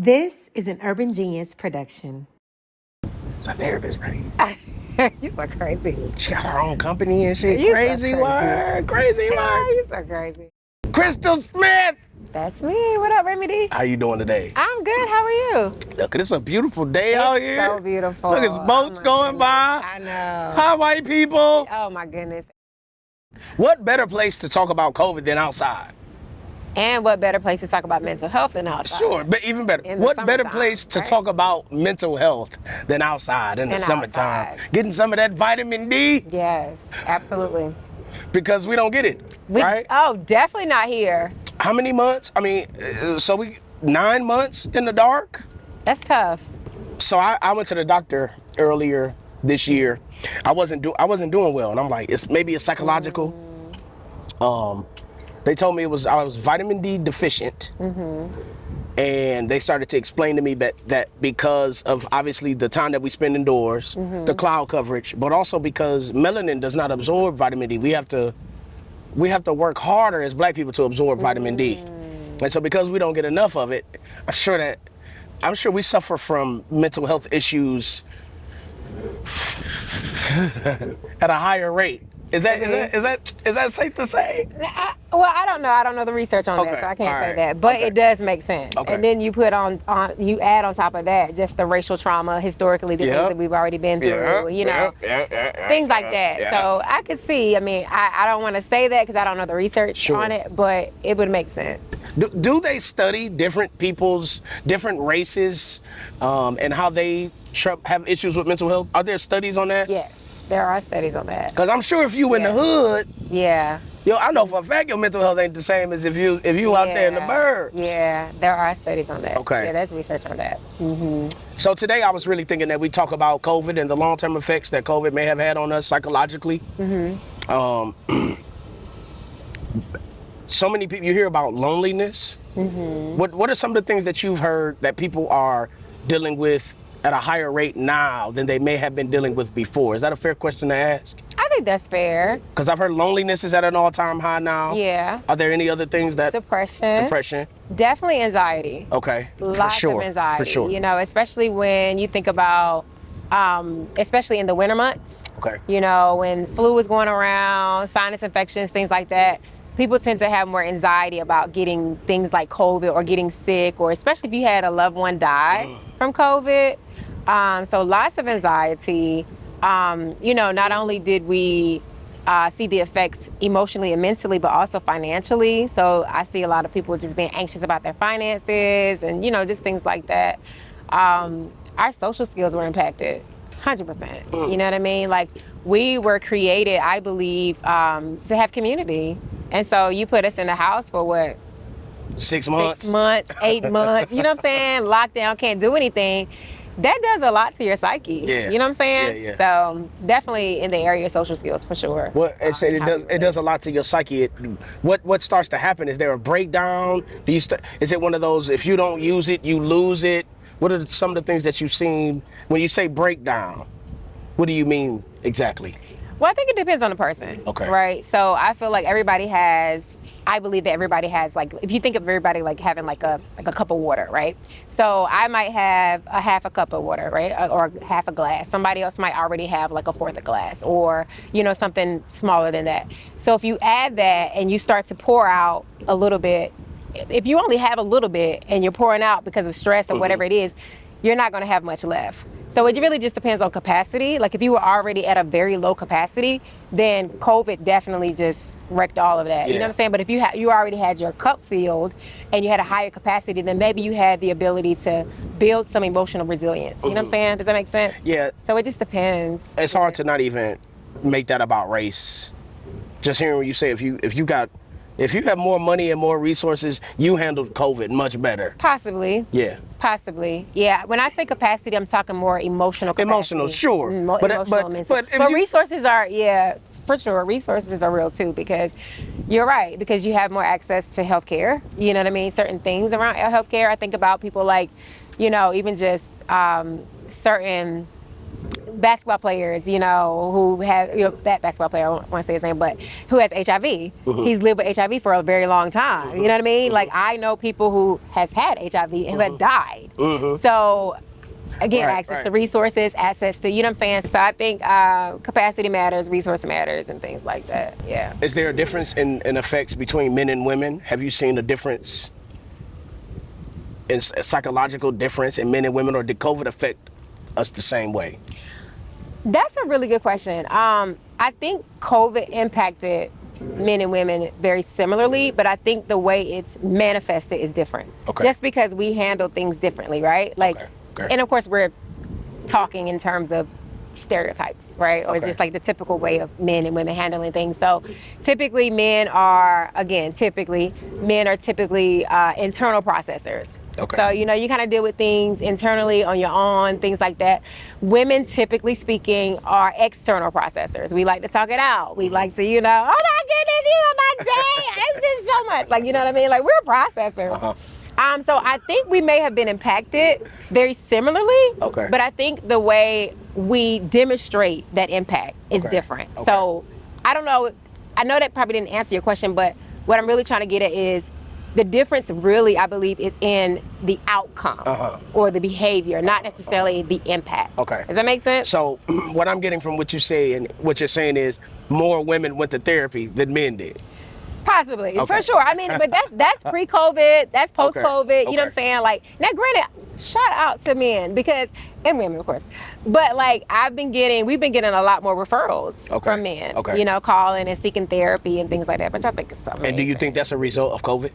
This is an Urban Genius production. It's a therapist, right? You so crazy. She got her own company and shit. You so Crazy word. Crazy word. You so crazy. Krystal Smith. That's me. What up, Remedy? How you doing today? I'm good. How are you? Look, it's a beautiful day out here. So beautiful. Look, it's boats going by. I know. Hi, white people. Oh my goodness. What better place to talk about COVID than outside? And what better place to talk about mental health than outside? Sure, but even better. In the What better summertime, place to right? talk about mental health than outside in the And summertime? outside. Getting some of that vitamin D Yes, absolutely. because we don't get it, right? Oh, definitely not here. How many months? I mean, so we 9 months in the dark? That's tough. So I went to the doctor earlier this year. I wasn't doing well, and I'm like, maybe it's psychological. They told me I was vitamin D deficient, and they started to explain to me that because of obviously the time that we spend indoors, the cloud coverage, but also because melanin does not absorb vitamin D. We have to work harder as Black people to absorb vitamin D, and so because we don't get enough of it, I'm sure we suffer from mental health issues at a higher rate. Is that safe to say? I don't know. I don't know the research on that, so I can't say that. But it does make sense. Okay. And then you you add on top of that just the racial trauma historically, the things that we've already been through, things like that. Yeah. So I could see. I mean, I don't want to say that because I don't know the research on it, but it would make sense. Do they study different people's different races and how they have issues with mental health? Are there studies on that? Yes, there are studies on that. Because I'm sure if you in the hood, I know for a fact your mental health ain't the same as if you out there in the burbs. Yeah, there are studies on that. Okay. Yeah, there's research on that. So today I was really thinking that we talk about COVID and the long-term effects that COVID may have had on us psychologically. So many people, you hear about loneliness. What are some of the things that you've heard that people are dealing with at a higher rate now than they may have been dealing with before? Is that a fair question to ask? I think that's fair. Because I've heard loneliness is at an all-time high now. Yeah. Are there any other things that... Depression. Definitely anxiety. Okay. Lots of anxiety. For sure. Especially when you think about, especially in the winter months. Okay. When flu is going around, sinus infections, things like that. People tend to have more anxiety about getting things like COVID or getting sick, or especially if you had a loved one die from COVID. So lots of anxiety. Not only did we see the effects emotionally and mentally, but also financially. So I see a lot of people just being anxious about their finances and, just things like that. Our social skills were impacted, 100%. You know what I mean? Like, we were created, I believe, to have community. And so you put us in the house for what? 6 months? 6 months, 8 months, you know what I'm saying? Lockdown, can't do anything. That does a lot to your psyche. Yeah. You know what I'm saying? Yeah. So definitely in the area of social skills for sure. Well, it does a lot to your psyche. What starts to happen? Is there a breakdown? Is it one of those, if you don't use it, you lose it? What are some of the things that you've seen when you say breakdown? What do you mean exactly? Well, I think it depends on the person. Okay. Right? So I feel like I believe that everybody has, like, if you think of everybody like having like a cup of water, right? So I might have a half a cup of water, right? Or half a glass. Somebody else might already have like a fourth of glass, or, something smaller than that. So if you add that and you start to pour out a little bit, if you only have a little bit and you're pouring out because of stress or whatever it is, you're not going to have much left. So it really just depends on capacity. Like, if you were already at a very low capacity, then COVID definitely just wrecked all of that. You know what I'm saying? But if you already had your cup filled and you had a higher capacity, then maybe you had the ability to build some emotional resilience. You know what I'm saying? Does that make sense? Yeah. So it just depends. It's hard to not even make that about race. Just hearing what you say, if you have more money and more resources, you handled COVID much better. Possibly. Yeah. Possibly. Yeah. When I say capacity, I'm talking more emotional capacity. Emotional, sure. But resources are, for sure. Resources are real too, because you're right, because you have more access to healthcare. You know what I mean? Certain things around healthcare. I think about people like, even just certain basketball players, who have, that basketball player, I don't want to say his name, but who has HIV. He's lived with HIV for a very long time. You know what I mean? Like, I know people who has had HIV and who had died. So, again, access to resources, access to, you know what I'm saying? So I think capacity matters, resource matters, and things like that, yeah. Is there a difference in effects between men and women? Have you seen a difference, a psychological difference in men and women, or did COVID affect us the same way? That's a really good question. I think COVID impacted men and women very similarly, but I think the way it's manifested is different. Okay. Just because we handle things differently, right? Like, and of course we're talking in terms of stereotypes, right? Or just like the typical way of men and women handling things. So typically men are typically internal processors. So, you kind of deal with things internally on your own, things like that. Women, typically speaking, are external processors. We like to talk it out. We like to, oh my goodness, you are my day. It's just so much. Like, you know what I mean? Like, we're processors. So I think we may have been impacted very similarly, but I think the way we demonstrate that impact is different. So I don't know. I know that probably didn't answer your question, but what I'm really trying to get at is the difference really, I believe, is in the outcome or the behavior, not necessarily the impact. Does that make sense? So what I'm getting from what you say and what you're saying is more women went to therapy than men did. Possibly, for sure. I mean, but that's pre-COVID, that's post-COVID, you know what I'm saying? Like, now granted, shout out to men and women, of course, but like we've been getting a lot more referrals from men, calling and seeking therapy and things like that, which I think is amazing. And do you think that's a result of COVID?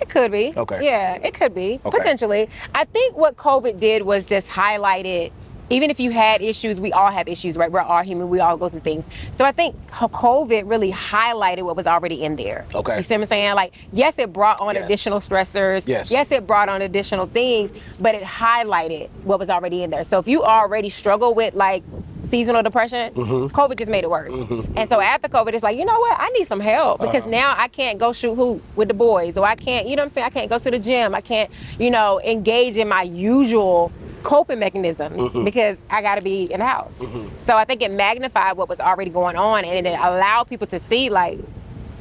It could be. Yeah, it could be, potentially. I think what COVID did was just highlighted, even if you had issues, we all have issues, right? We're all human, we all go through things. So I think COVID really highlighted what was already in there. You see what I'm saying? Like, yes, it brought on additional stressors. Yes, it brought on additional things, but it highlighted what was already in there. So if you already struggle with like seasonal depression, COVID just made it worse. And so after COVID, it's like, you know what? I need some help because now I can't go shoot hoop with the boys, or I can't, you know what I'm saying? I can't go to the gym. I can't, engage in my usual coping mechanisms because I got to be in the house. So I think it magnified what was already going on, and it allowed people to see, like,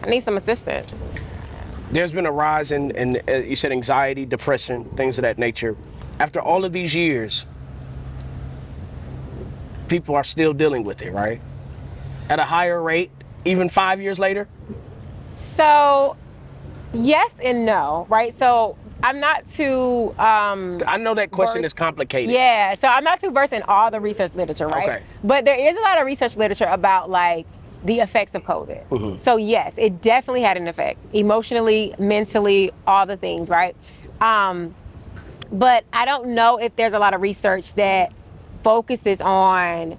I need some assistance. There's been a rise in you said anxiety, depression, things of that nature. After all of these years, people are still dealing with it, right? At a higher rate, even 5 years later? So, yes and no, right? So, I'm not too I know that question is complicated. Yeah, so I'm not too versed in all the research literature, right? But there is a lot of research literature about like the effects of COVID. So yes, it definitely had an effect, emotionally, mentally, all the things, right? But I don't know if there's a lot of research that focuses on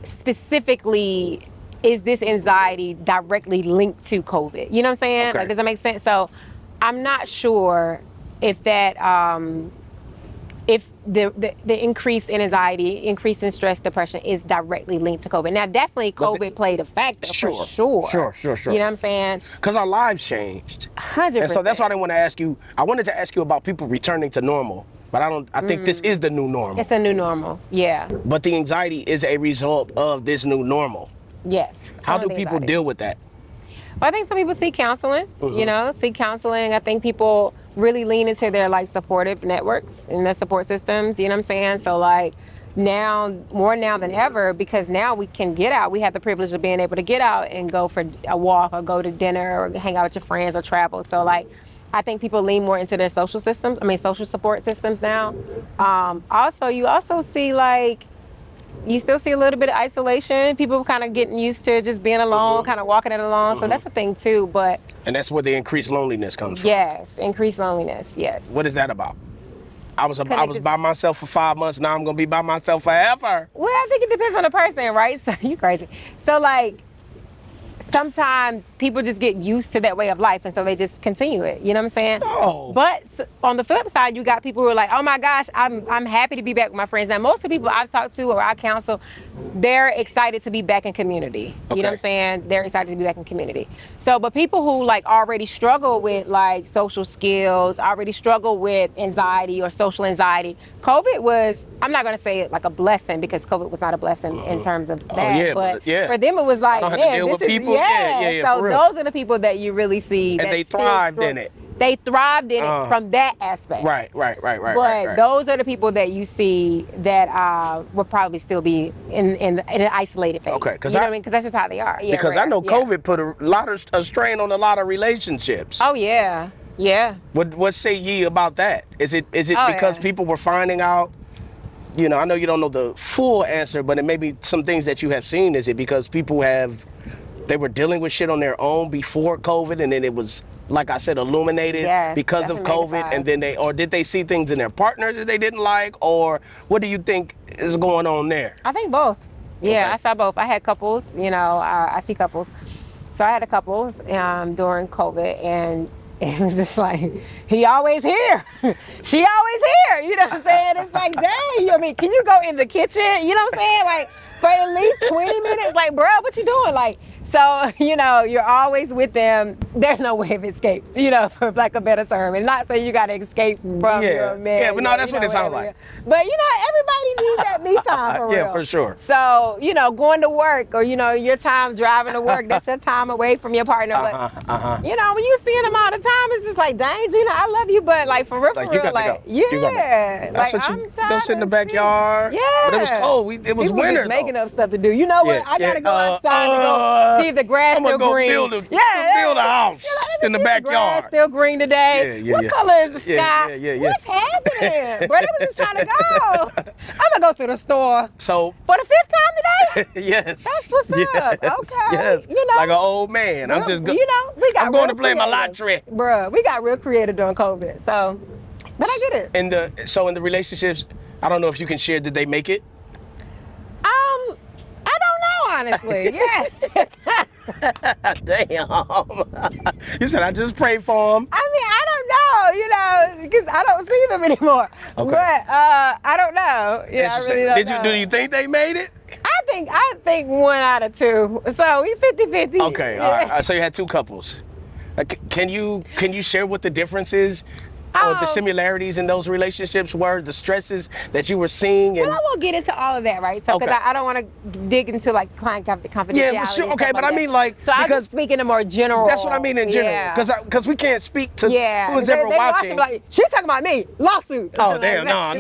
specifically, is this anxiety directly linked to COVID? You know what I'm saying? Like, does that make sense? So I'm not sure if that, if the increase in anxiety, increase in stress, depression is directly linked to COVID. Now, definitely COVID played a factor for sure. Sure. You know what I'm saying? Because our lives changed. 100%. And so that's why I didn't want to ask you. I wanted to ask you about people returning to normal, but I think this is the new normal. It's a new normal, yeah. But the anxiety is a result of this new normal. Yes. How do people deal with that? Well, I think some people seek counseling, seek counseling. I think people really lean into their like supportive networks and their support systems, you know what I'm saying? So like now, more now than ever, because now we can get out. We have the privilege of being able to get out and go for a walk or go to dinner or hang out with your friends or travel. So like, I think people lean more into their social support systems now. Also, you also see like, you still see a little bit of isolation. People kind of getting used to just being alone, kind of walking it alone. So that's a thing too, but. And that's where the increased loneliness comes from. Yes, increased loneliness, yes. What is that about? I was by myself for 5 months, now I'm gonna be by myself forever. Well, I think it depends on the person, right? So you crazy. So like, sometimes people just get used to that way of life, and so they just continue it. You know what I'm saying? Oh. But on the flip side, you got people who are like, oh my gosh, I'm happy to be back with my friends. Now, most of the people I've talked to or I counsel, they're excited to be back in community. You know what I'm saying? They're excited to be back in community. So, but people who like already struggle with like social skills, already struggle with anxiety or social anxiety, COVID was, I'm not going to say it like a blessing, because COVID was not a blessing in terms of that. But for them, it was like, man, this is, people. So those are the people that you really see. And they thrived in it. They thrived in it from that aspect. Right. But those are the people that you see that will probably still be in an isolated phase. Okay, you know what I mean? Because that's just how they are. Yeah, because I know COVID put a lot of a strain on a lot of relationships. Oh yeah. What say ye about that? Is it because people were finding out? You know, I know you don't know the full answer, but it may be some things that you have seen. Is it because they were dealing with shit on their own before COVID, and then it was, like I said, illuminated because of COVID, and then did they see things in their partner that they didn't like, or what do you think is going on there? I think both. Yeah, I saw both. I had couples, you know, I see couples. So I had a couple during COVID, and it was just like, he always here. She always here. You know what I'm saying? It's like, dang, I mean, can you go in the kitchen? You know what I'm saying? Like, for at least 20 minutes, like, bro, what you doing? Like, so, you know, you're always with them. There's no way of escape, you know, for like a better term. And not saying you got to escape from your man. Yeah, but no, that's what it sounds like. But, you know, everybody needs that me time for real. Yeah, for sure. So, you know, going to work, or, you know, your time driving to work, that's your time away from your partner. But, you know, when you see them all the time, it's just like, dang, Gina, I love you, but like for real, like, That's like, what you go sit in the backyard. Yeah. But it was cold. It was People winter, just making up stuff to do. You know what? I gotta go outside to go see if the grass I'm still gonna green. build a house in the backyard. The grass still green today. What color is the sky? What's happening? Bro, they was just trying to go. I'm gonna go to the store. So for the 5th time today? Yes. That's what's up. Okay. Yes. You know, like an old man. I'm just you know, I'm going to play my lottery. Bruh, we got real creative during COVID. So, but I get it. In the relationships, I don't know if you can share, did they make it? I don't know, honestly. Yes. Damn. You said I just prayed for them. I mean, I don't know, you know, because I don't see them anymore. Okay. But I don't know. Yeah, I really don't know. Do you think they made it? I think 1 out of 2. So we 50-50. Okay, all right. So you had 2 couples. Can you share what the difference is? Or the similarities in those relationships were, the stresses that you were seeing? And well, I won't get into all of that, right? So, because I don't want to dig into like client confidentiality. Yeah, sure. Okay, but I mean, like, so I was speaking in more general. That's what I mean in general, because we can't speak to who's ever watching. Like, she's talking about me, lawsuit. Oh damn, no.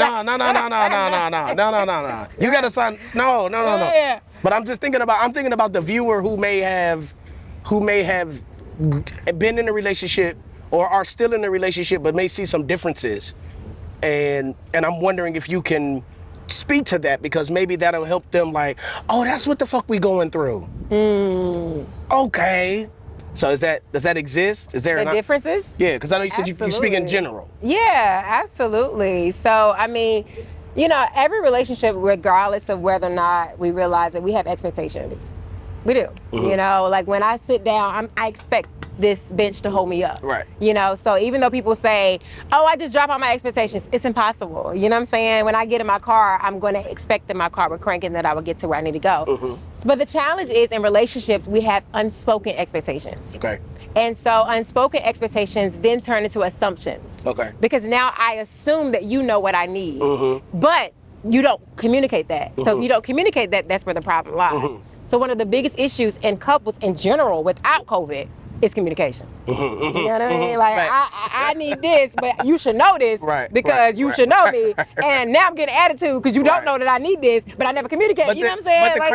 You gotta sign. No. Yeah. But I'm thinking about the viewer who may have been in a relationship or are still in a relationship, but may see some differences. And I'm wondering if you can speak to that, because maybe that'll help them, like, oh, that's what the fuck we going through. Okay. So does that exist? Is there the differences? Yeah, because I know you said you speak in general. Yeah, absolutely. So, I mean, you know, every relationship, regardless of whether or not we realize that we have expectations. We do. You know, like when I sit down, I expect this bench to hold me up. Right. You know, so even though people say, oh, I just drop all my expectations, it's impossible. You know what I'm saying? When I get in my car, I'm going to expect that my car will crank and that I will get to where I need to go. But the challenge is, in relationships, we have unspoken expectations. Okay. And so unspoken expectations then turn into assumptions. Okay. Because now I assume that you know what I need. But you don't communicate that. So if you don't communicate that, that's where the problem lies. So one of the biggest issues in couples in general without COVID is communication. You know what I mean? Like, I need this, but you should know this because you should know me. And now I'm getting attitude because you don't know that I need this, but I never communicate. You know what I'm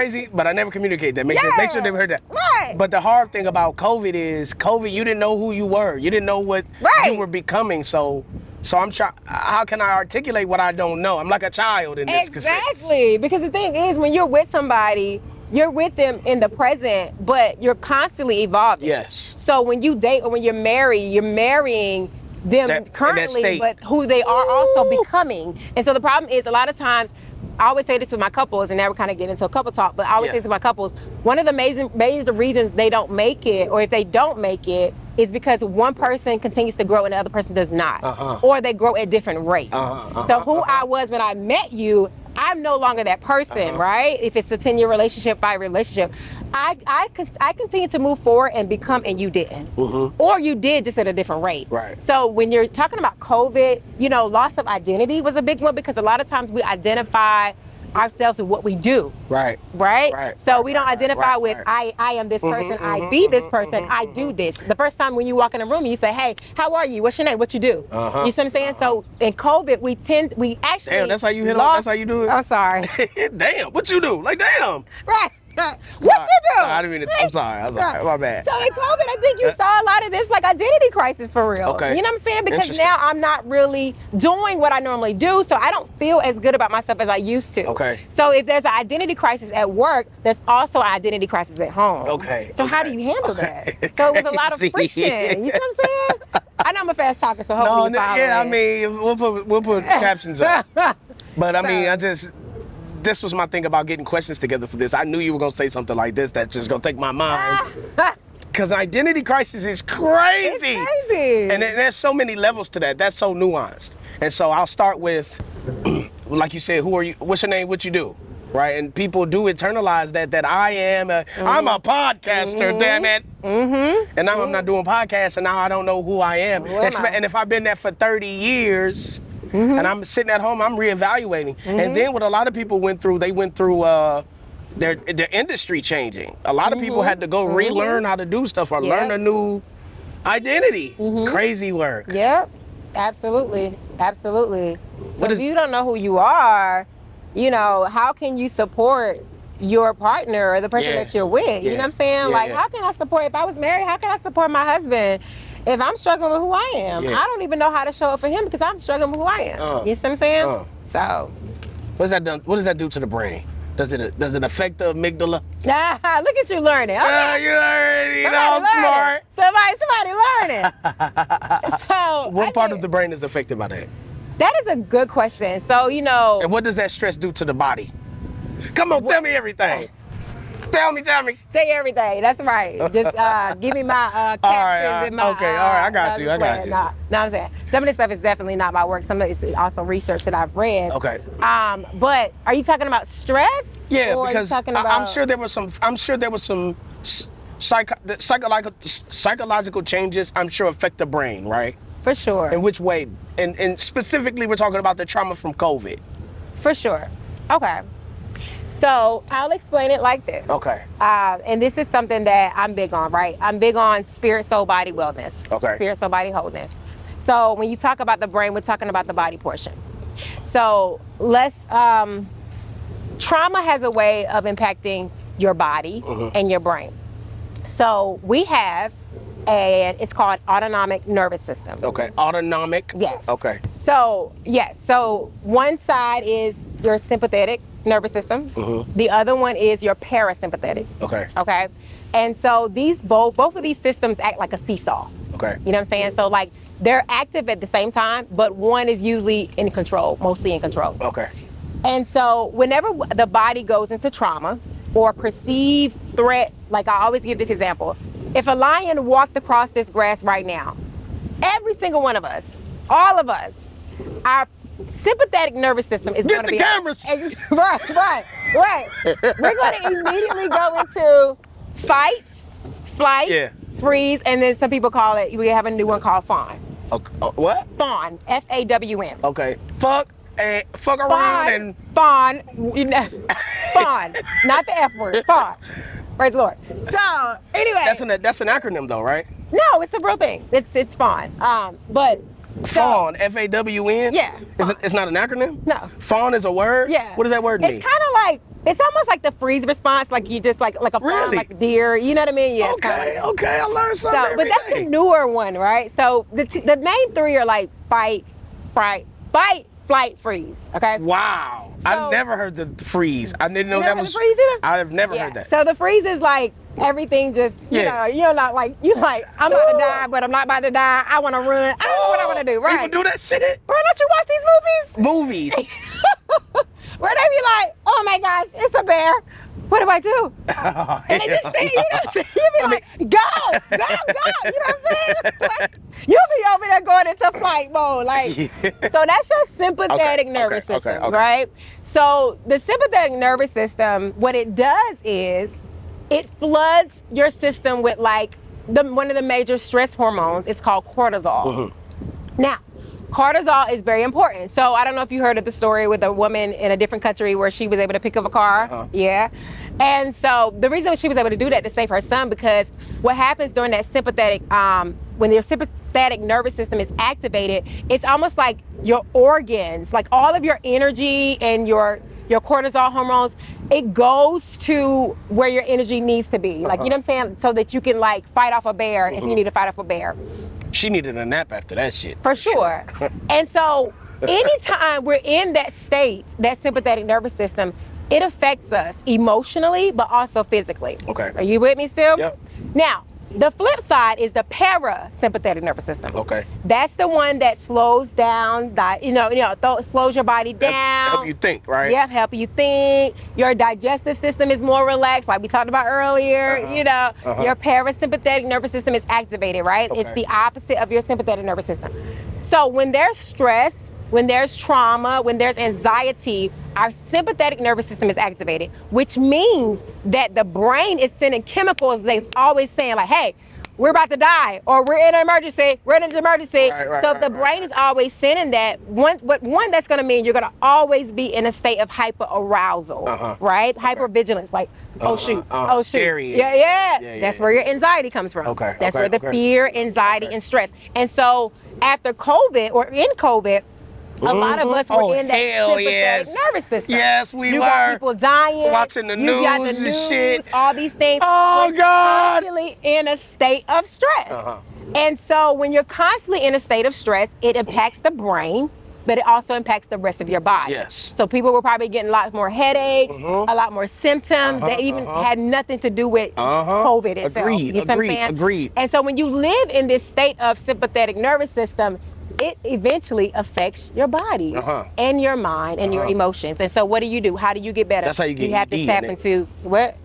saying? But I never communicate that. Make sure they heard that. Right. But the hard thing about COVID is, you didn't know who you were. You didn't know what you were becoming. So I'm trying. How can I articulate what I don't know? I'm like a child in this. Exactly. Because the thing is, when you're with somebody, you're with them in the present, but you're constantly evolving. Yes. So when you date or when you're marrying them currently, but who they are also becoming. And so the problem is, a lot of times I always say this with my couples, and now we're kind of getting into a couple talk, but I always say this with my couples, one of the major reasons they don't make it, or if they don't make it, is because one person continues to grow and the other person does not. Or they grow at different rates. So who I was when I met you, I'm no longer that person, right? If it's a 10-year relationship, 5 relationship, I continue to move forward and become, and you didn't. Or you did, just at a different rate. Right. So when you're talking about COVID, you know, loss of identity was a big one, because a lot of times we identify ourselves with what we do. Right. So we don't identify with I am this person, I be this person, I do this. The first time when you walk in a room and you say, hey, how are you? What's your name? What you do? You see what I'm saying? So in COVID, we actually Damn, that's how you hit on. That's how you do it. I'm sorry. Damn, what you do? Like, damn. Right. What you do? Sorry, I didn't mean to, I'm sorry. My bad. So in COVID, I think you saw a lot of this like identity crisis for real. Okay. You know what I'm saying? Because now I'm not really doing what I normally do, so I don't feel as good about myself as I used to. Okay. So if there's an identity crisis at work, there's also an identity crisis at home. Okay. So how do you handle that? So it was a lot of friction. You see what I'm saying? I know I'm a fast talker, so hopefully you follow I it. mean, we'll put captions up. But I mean, this was my thing about getting questions together for this. I knew you were going to say something like this that's just going to take my mind. Because identity crisis is crazy. It's crazy. And there's so many levels to that. That's so nuanced. And so I'll start with, like you said, who are you? What's your name? What you do? Right? And people do internalize that I am I'm a podcaster, damn it. And now I'm not doing podcasts, and now I don't know who I am. And if I've been there for 30 years, and I'm sitting at home, I'm reevaluating. And then what a lot of people went through, they went through their industry changing. A lot of people had to go relearn how to do stuff or learn a new identity. Crazy work. Yep, absolutely. So if you don't know who you are, you know, how can you support your partner or the person that you're with? You know what I'm saying? How can I support, if I was married, how can I support my husband if I'm struggling with who I am? I don't even know how to show up for him because I'm struggling with who I am. You see what I'm saying? So. What does that do to the brain? Does it affect the amygdala? Look at you learning. Okay. You already know, smart. Somebody learning. So what part of the brain is affected by that? That is a good question. So, you know. And what does that stress do to the body? Come on, tell me everything. Tell me. Tell you everything. That's right. Just give me my captions and my. Okay, all right, I got you. No, I'm saying some of this stuff is definitely not my work. Some of it's also research that I've read. Okay. But are you talking about stress? Yeah, or because are you talking about... I'm sure there was some psychological changes. I'm sure affect the brain, right? For sure. In which way? And specifically, we're talking about the trauma from COVID. For sure. Okay. So I'll explain it like this. Okay. And this is something that I'm big on, right? I'm big on spirit, soul, body wellness. Okay. Spirit, soul, body wholeness. So when you talk about the brain, we're talking about the body portion. So trauma has a way of impacting your body and your brain. So we have it's called autonomic nervous system. Okay. Autonomic? Yes. Okay. So, yes. So one side is your sympathetic nervous system. The other one is your parasympathetic. Okay. Okay. And so both of these systems act like a seesaw. Okay. You know what I'm saying? So like they're active at the same time, but one is usually in control, mostly in control. Okay. And so whenever the body goes into trauma or perceived threat, like I always give this example, if a lion walked across this grass right now, every single one of us, all of us, our sympathetic nervous system is going to be... Get the cameras! Right. We're going to immediately go into fight, flight, freeze, and then some people call it, we have a new one called fawn. Okay. What? Fawn, F-A-W-N. Okay. Fuck around and... Fawn, fawn, not the F word, fawn. Praise the Lord. So anyway, that's an acronym though, right? No, it's a real thing. It's fawn. But fawn, F-A-W-N. Yeah. It's not an acronym. No. Fawn is a word. Yeah. What does that word mean? It's kind of like it's almost like the freeze response, like you just like a fawn, Really? like a deer. You know what I mean? Yeah. Okay. I learned something. So, but that's the newer one, right? So the main three are like fight, flight, freeze. Okay. Wow. So, I've never heard the freeze. I didn't know that was. The freeze either? I've never heard that. So the freeze is like everything just, you're not like, I'm about to die, but I'm not about to die. I want to run. I don't know what I want to do, right? People do that shit? Bro, don't you watch these movies? Movies. where they be like, oh my gosh, it's a bear. What do I do? And they just say, you know what I'm saying? You be like, go, you know what I'm saying? Like, you be over there going into flight mode. Like, so that's your sympathetic nervous system, right? So the sympathetic nervous system, what it does is it floods your system with like one of the major stress hormones. It's called cortisol. Now, cortisol is very important. So I don't know if you heard of the story with a woman in a different country where she was able to pick up a car. Yeah. And so the reason she was able to do that to save her son, because what happens during that sympathetic, when your sympathetic nervous system is activated, it's almost like your organs, like all of your energy and your cortisol hormones, it goes to where your energy needs to be. Like, you know what I'm saying? So that you can like fight off a bear if you need to fight off a bear. She needed a nap after that shit. For sure. And so anytime we're in that state, that sympathetic nervous system, it affects us emotionally, but also physically. Okay. Are you with me still? Yep. Now, the flip side is the parasympathetic nervous system. Okay. That's the one that slows down, slows your body down. Help you think, right? Yep, help you think. Your digestive system is more relaxed, like we talked about earlier. Your parasympathetic nervous system is activated, right? Okay. It's the opposite of your sympathetic nervous system. So when there's stress, when there's trauma, when there's anxiety, our sympathetic nervous system is activated, which means that the brain is sending chemicals that's always saying like, hey, we're about to die, or we're in an emergency, Right, so if the brain is always sending that, one that's gonna mean you're gonna always be in a state of hyper-arousal, right? Hyper-vigilance, like, oh shoot. Scary. Yeah. That's where your anxiety comes from. That's where the fear, anxiety, and stress. And so after COVID, or in COVID, a lot of us were in that sympathetic nervous system. Yes, we you were. got people dying. Watching the you got the news and news, shit. all these things. Oh, we're God. Constantly in a state of stress. And so when you're constantly in a state of stress, it impacts the brain, but it also impacts the rest of your body. Yes. So people were probably getting a lot more headaches, a lot more symptoms that even had nothing to do with COVID itself. Agreed. You see what I'm saying? Agreed. And so when you live in this state of sympathetic nervous system, it eventually affects your body and your mind and your emotions. And so what do? How do you get better? That's how you get You have to ED, tap innit? into what?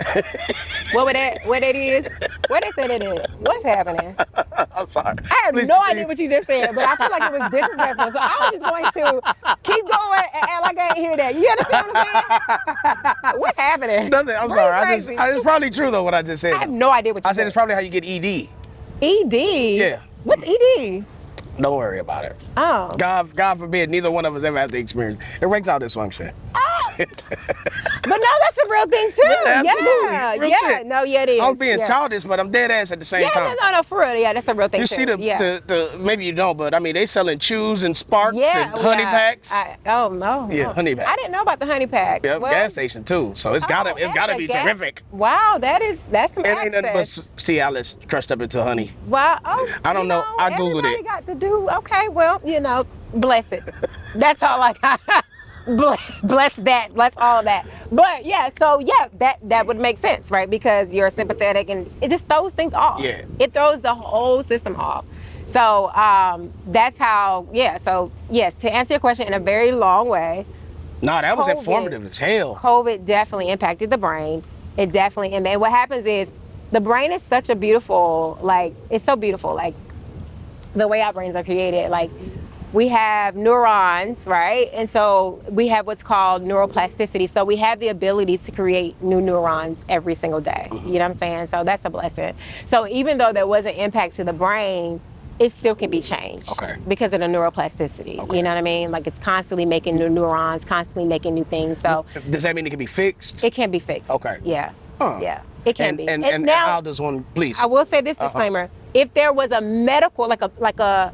What that is? What they said it is? What's happening? I'm sorry. I have Please no continue. idea what you just said, but I feel like it was disrespectful. So I'm just going to keep going and act like I ain't hear that. You understand what I'm saying? What's happening? Nothing. I'm Why sorry. you crazy? It's probably true though what I just said. I have no idea what you I said it's probably how you get ED. ED? Yeah. What's ED? Don't worry about it. Oh. God forbid neither one of us ever had the experience. Erectile dysfunction. But no, that's a real thing too. Yeah, absolutely. Real shit. No, it is. I was being yeah. childish, but I'm dead ass at the same time. No, for real. Yeah, that's a real thing You too. see the maybe you don't, but I mean they selling chews and sparks and honey packs. Oh no. Yeah, honey pack. I didn't know about the honey pack. Yep, Well, gas station too. So it's gotta be gas- terrific. Wow, that's some It ain't nothing but access. Cialis crushed up into honey. Wow. I don't know. I Googled everybody it. got to do. Okay, well, bless it. That's all I got. Bless that. Bless all of that. But yeah, so yeah, that would make sense, right? Because you're sympathetic, and it just throws things off. Yeah. It throws the whole system off. So that's how. Yeah. So yes, to answer your question in a very long way. Nah, that was COVID. informative as hell. COVID definitely impacted the brain. It definitely, and what happens is the brain is such a beautiful, it's so beautiful, the way our brains are created. We have neurons, right? And so we have what's called neuroplasticity. So we have the ability to create new neurons every single day. You know what I'm saying? So that's a blessing. So even though there was an impact to the brain, it still can be changed because of the neuroplasticity. Okay. You know what I mean? It's constantly making new neurons, constantly making new things. So Does that mean it can be fixed? it can be fixed. Okay. Yeah. Huh. Yeah. It can be. And now, how does one, please? I will say this disclaimer: if there was a medical, like a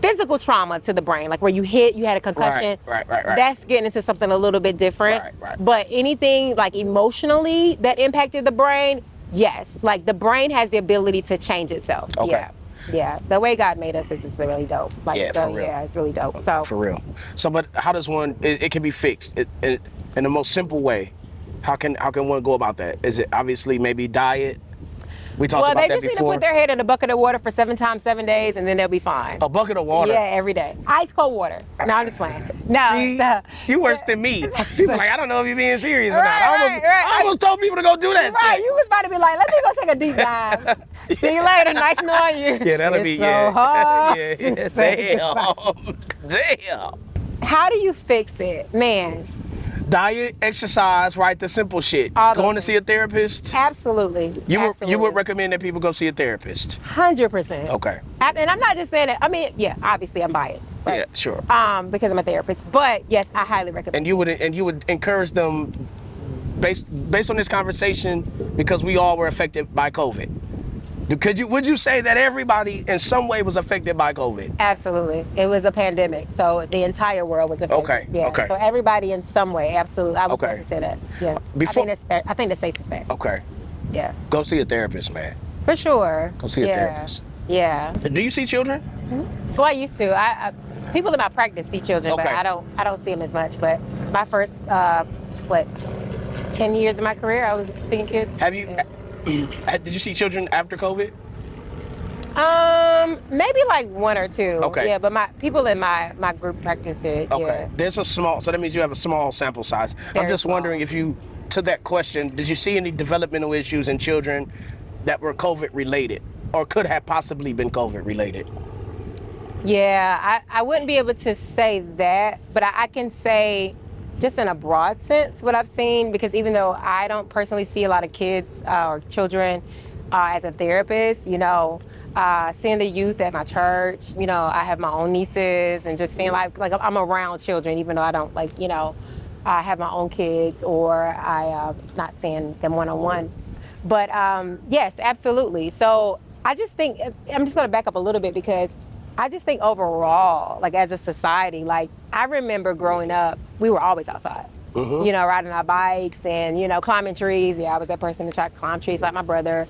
physical trauma to the brain, like where you had a concussion, Right. that's getting into something a little bit different. Right. But anything like emotionally that impacted the brain, yes, the brain has the ability to change itself. Okay. Yeah. The way God made us is just really dope. For real. Yeah, it's really dope. So For real. So, but how does one? It can be fixed in the most simple way. How can one go about that? Is it obviously maybe diet? We talked Well, about they that just need to before. put their head in a bucket of water for 7 times 7 days, and then they'll be fine. A bucket of water. Yeah, every day. Ice cold water. No, I'm just playing. No, See, so, you worse than me. People like, I don't know if you're being serious or not. Right, I almost told people to go do that right, shit. you was about to be like, let me go take a deep dive. See you later. Nice knowing you. Yeah, that'll It's be, so yeah. hard Yeah, to say goodbye. Damn. How do you fix it? Man, Diet, exercise, right? The simple shit. All those Going to things. see a therapist. absolutely. You would recommend that people go see a therapist. 100%. Okay. And I'm not just saying it. I mean, yeah, obviously I'm biased. Right? Yeah, sure. Because I'm a therapist. But yes, I highly recommend. And you would encourage them based on this conversation, because we all were affected by COVID. Would you say that everybody in some way was affected by COVID? Absolutely. It was a pandemic, so the entire world was affected. Okay, Yeah. okay. So everybody in some way, absolutely. I would Okay. definitely say that. Yeah. Before- I think that's safe to say. Okay. Yeah. Go see a therapist, man. For sure. Go see a therapist. Yeah. Do you see children? Well, I used to. I people in my practice see children, but Okay. I don't see them as much. But my first 10 years of my career, I was seeing kids. Have you? Did you see children after COVID? Maybe like 1 or 2. Okay. Yeah, but my people in my group practice did. Okay. Yeah. There's a small, so that means you have a small sample size. I'm Very just small. wondering if you, to that question, did you see any developmental issues in children that were COVID related or could have possibly been COVID related? Yeah, I wouldn't be able to say that, but I can say just in a broad sense what I've seen, because even though I don't personally see a lot of kids or children as a therapist, seeing the youth at my church, I have my own nieces, and just seeing like I'm around children, even though I don't I have my own kids, or I not seeing them one-on-one. But yes, absolutely. So I just think, I'm just gonna back up a little bit, because I just think overall, like as a society, like I remember growing up, we were always outside. Riding our bikes and, climbing trees. Yeah, I was that person to try to climb trees like my brother.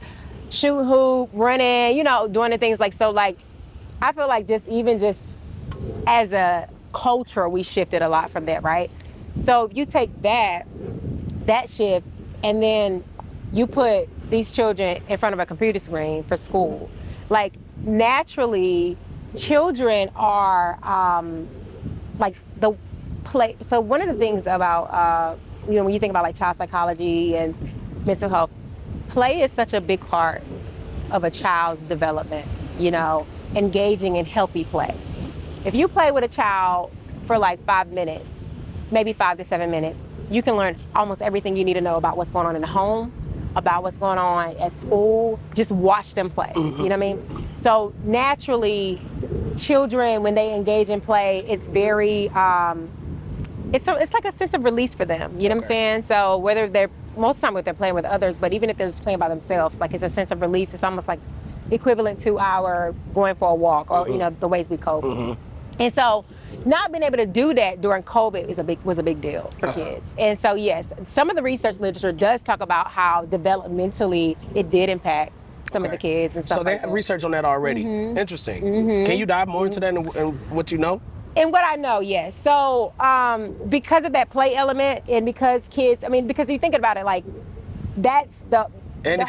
Shooting hoop, running, doing the things like, so like, I feel like just as a culture, we shifted a lot from that, right? So if you take that shift, and then you put these children in front of a computer screen for school, like naturally, children are like the play. So one of the things about, when you think about like child psychology and mental health, play is such a big part of a child's development, engaging in healthy play. If you play with a child for like 5 minutes, maybe 5 to 7 minutes, you can learn almost everything you need to know about what's going on in the home, about what's going on at school. Just watch them play, you know what I mean? So naturally, children, when they engage in play, it's very, it's like a sense of release for them, you know what I'm saying? So whether most of the time they're playing with others, but even if they're just playing by themselves, like it's a sense of release. It's almost like equivalent to our going for a walk, or the ways we cope. And so not being able to do that during COVID was a big deal for kids. And so yes, some of the research literature does talk about how developmentally it did impact some of the kids and stuff So they like have that. research on that already. Interesting. Can you dive more into that and what you know? And what I know, yes. So because of that play element, and because kids, because you think about it, like that's the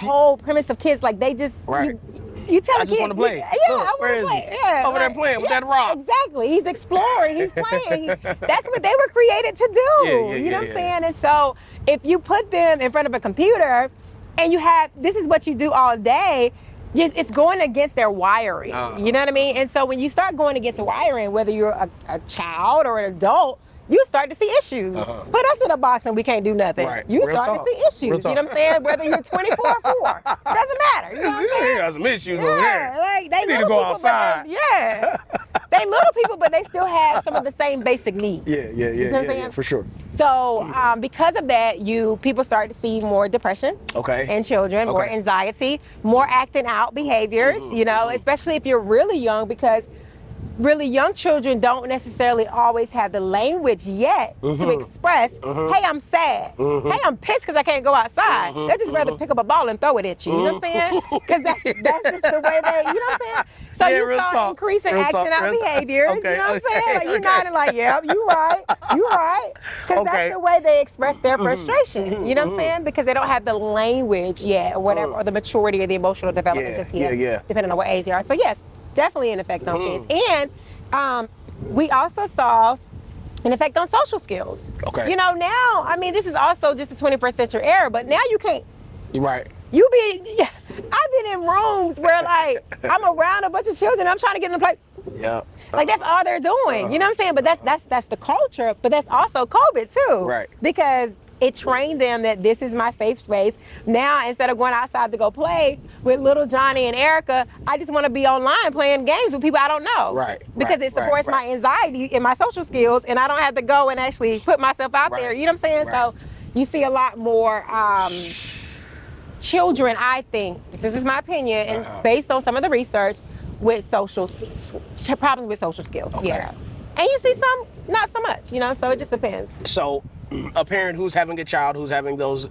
whole premise of kids, like they just, right. You tell I a just kid, want to play. I Look, want where to is play. he? Yeah, Over there playing with that rock. Exactly. He's exploring. He's playing. That's what they were created to do. You know what I'm saying? And so if you put them in front of a computer, and this is what you do all day, it's going against their wiring. You know what I mean? And so when you start going against the wiring, whether you're a child or an adult, you start to see issues. Put us in a box and we can't do nothing. Right. You Real start talk. to see issues. You know what I'm saying? Whether you're 24 or 4, it doesn't matter. You know what I'm saying? You got some issues over there. Like they You need little to go people, outside. They little people, but they still have some of the same basic needs. Yeah, You know what I'm saying? for sure. So because of that, people start to see more depression in children, more Okay. anxiety, more acting out behaviors, especially if you're really young, because really young children don't necessarily always have the language yet to express, hey, I'm sad. Hey, I'm pissed because I can't go outside. They'd just rather pick up a ball and throw it at you. You know what I'm saying? Because that's just the way they, you know what I'm saying? So Yeah, you real start talk. increasing Real acting talk. out Real talk. behaviors. Okay, You know what I'm okay, saying? Like, you're okay. nodding like, yep, you right. You right. Because Okay. that's the way they express their frustration. You know what I'm saying? Because they don't have the language yet or whatever, or the maturity or the emotional development just yet. Yeah. Depending on what age they are. So yes, definitely an effect on kids. And we also saw an effect on social skills. Okay. You know, now, I mean, this is also just the 21st century era, but now you can't. You're right. I've been in rooms where like I'm around a bunch of children, I'm trying to get them to play. Yeah. Like that's all they're doing. You know what I'm saying? But that's the culture, but that's also COVID too. Right. Because it trained them that this is my safe space. Now, instead of going outside to go play with little Johnny and Erica, I just want to be online playing games with people I don't know. Right. Because it supports my anxiety and my social skills, and I don't have to go and actually put myself out there. You know what I'm saying? Right. So you see a lot more children, I think, this is my opinion, and based on some of the research, with problems with social skills. Okay. Yeah. And you see some, not so much, you know, so it just depends. So, a parent who's having a child who's having those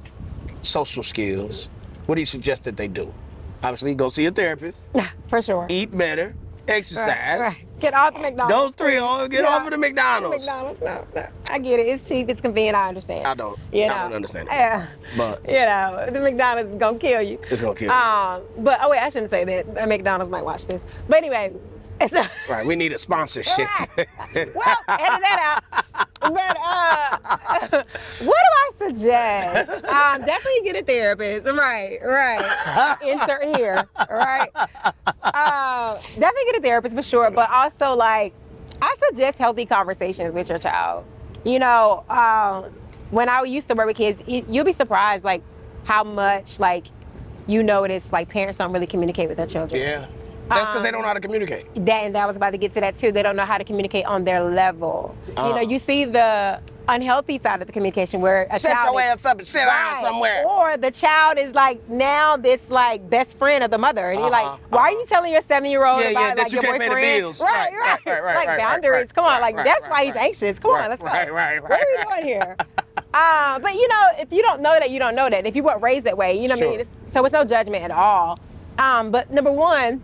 social skills, what do you suggest that they do? Obviously, go see a therapist, For sure. eat better, exercise. Right. Get off the McDonald's. Those three, get off of the McDonald's. No. I get it. It's cheap. It's convenient. I understand. I don't understand it. Yeah. But you know, the McDonald's is gonna kill you. It's gonna kill you. But oh wait, I shouldn't say that. McDonald's might watch this. But anyway, it's right, we need a sponsorship. Right. Well, edit that out. But what do I suggest? Definitely get a therapist. Right. Insert here. Right. Definitely get a therapist for sure. But also, like, I suggest healthy conversations with your child. You know, when I used to work with kids, you'll be surprised, like, how much, like, you notice, like, parents don't really communicate with their children. Yeah. That's because they don't know how to communicate. And I was about to get to that too. They don't know how to communicate on their level. You know, you see the unhealthy side of the communication where a Set child your ass up and sit down somewhere. Or the child is like now this like best friend of the mother, and you're like, why are you telling your 7-year-old about like your boyfriend? Right. Like boundaries. Come on, like that's why he's anxious. Come on, let's go. Right. What are we doing here? But you know, if you don't know that, you don't know that. If you weren't raised that way, you know what I mean. So it's no judgment at all. But number one,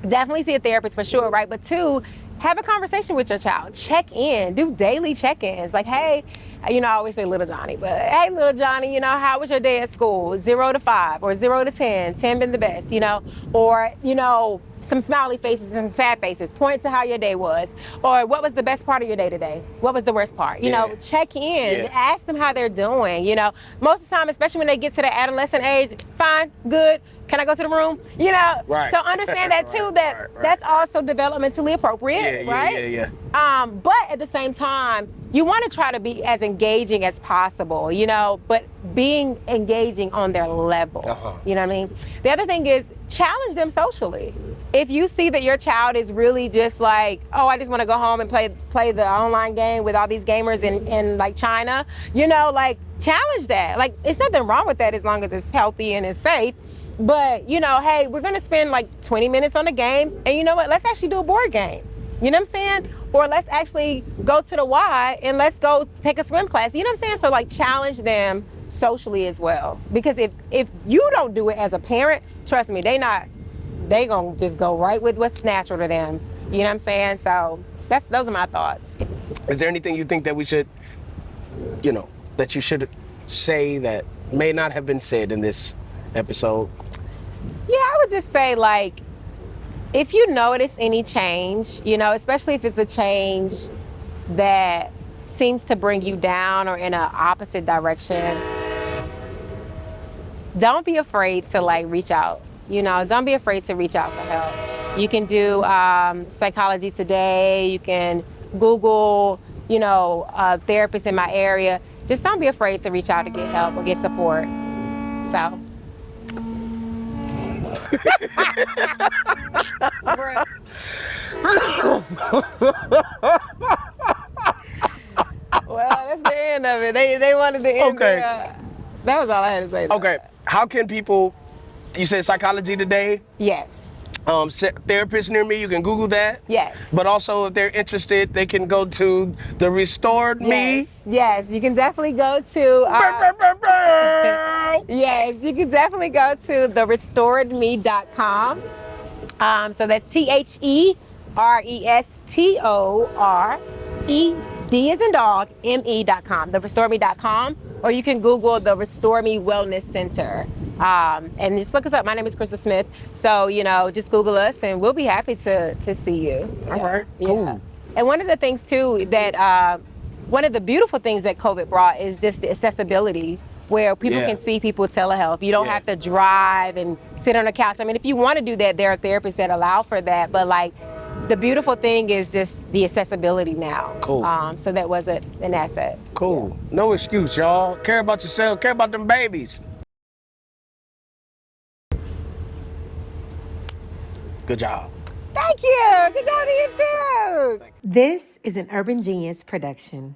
definitely see a therapist for sure, right? But two, have a conversation with your child. Check in. Do daily check-ins. Like, hey, you know, I always say little Johnny, but hey, little Johnny, you know, how was your day at school? 0 to 5 or 0 to 10, 10 been the best, you know? Or, you know, some smiley faces and sad faces. Point to how your day was. Or what was the best part of your day today? What was the worst part? You know, check in. Ask them how they're doing, you know? Most of the time, especially when they get to the adolescent age, fine, good. Can I go to the room? You know? Right. So understand that too, that's also developmentally appropriate, right? Yeah. But at the same time, you want to try to be as engaging as possible, you know, but being engaging on their level. You know what I mean? The other thing is challenge them socially. If you see that your child is really just like, oh, I just want to go home and play the online game with all these gamers in like China, you know, like challenge that. Like, it's nothing wrong with that as long as it's healthy and it's safe. But, you know, hey, we're going to spend like 20 minutes on the game. And you know what? Let's actually do a board game. You know what I'm saying? Or let's actually go to the Y and let's go take a swim class. You know what I'm saying? So like challenge them socially as well. Because if you don't do it as a parent, trust me, they gonna just go right with what's natural to them. You know what I'm saying? So those are my thoughts. Is there anything you think that we should, you know, that you should say that may not have been said in this episode? Yeah, I would just say, like, if you notice any change, you know, especially if it's a change that seems to bring you down or in an opposite direction, don't be afraid to like reach out. You know, don't be afraid to reach out for help. You can do Psychology Today. You can Google, you know, therapists in my area. Just don't be afraid to reach out to get help or get support. So. Well, that's the end of it. They wanted to end there. That was all I had to say. Okay. How can people, you said Psychology Today? Yes. Therapists near me, you can Google that. Yes. But also, if they're interested, they can go to the Restored Me. Yes, you can definitely go to. Yes, you can definitely go to therestoredme.com. So that's TheRestorED as in dog, me.com, therestoreme.com, or you can Google the Restore Me Wellness Center. And just look us up. My name is Krystal Smith. So, just Google us and we'll be happy to see you. All right, cool. And one of the things too that, one of the beautiful things that COVID brought is just the accessibility where people can see people telehealth. You don't have to drive and sit on a couch. I mean, if you want to do that, there are therapists that allow for that. But like, the beautiful thing is just the accessibility now. Cool. So that was an asset. Cool. Yeah. No excuse, y'all. Care about yourself. Care about them babies. Good job. Thank you. Good job to you too. This is an Urban Genius production.